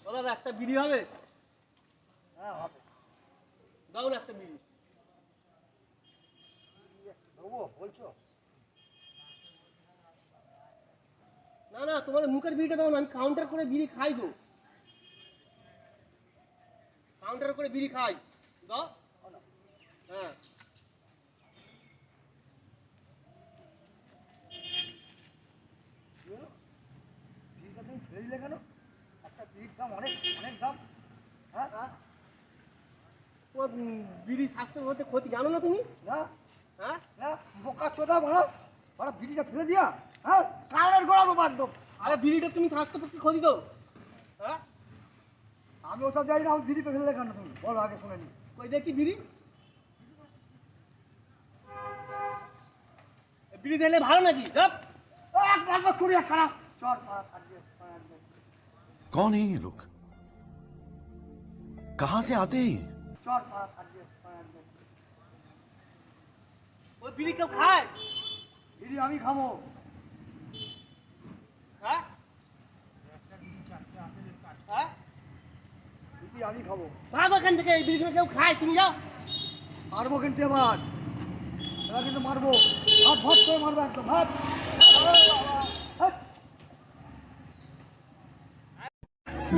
ও দাদা একটা বিড়ি হবে? হ্যাঁ হবে। দাও না একটা বিড়ি। দেবো বলছো? না না, তোমাদের মুখের বিড়িটা দাও না, আমি কাউন্টার করে বিড়ি খাই গো। কাউন্টার করে বিড়ি খাই। দাও। হ্যাঁ। বিড়িটা তুমি ফেলে দিলে কেন? একটা বিড়ির দাম অনেক অনেক দাম। হ্যাঁ তোমার বিড়ি স্বাস্থ্যের মধ্যে ক্ষতি জানো না তুমি? না হ্যাঁ না, বোকা চোদা মারা মারা বিড়িটা ফেলে দিয়া। হ্যাঁ কানের গোড়া দেবো একদম। আরে বিড়িটা তুমি স্বাস্থ্যের পক্ষে ক্ষতি তো। হ্যাঁ আমি ওসব যাই না, আমি বিড়িটা ফেলে কেন তুমি বলো আগে শুনে নি। কই দেখি বিড়ি। বিড়ি দিলে ভালো নাকি? চপ। একবার কুড়িয়া খারাপ চল। कौन है ये लोग? कहां से आते हैं? চল ওই বিড়ি কেউ খায়? বিড়ি আমি খাবো। হ্যাঁ হ্যাঁ, বিড়ি আমি খাবো। ভাগো এখান থেকে, এই বিড়িগুলো কেউ খায়? তুমি যাও। মারবো কিন্তু এবার, এবার কিন্তু মারবো। হাত ভাত করে মারবো একদম হাত।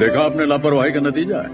देखा आपने लापरवाही का नतीजा है।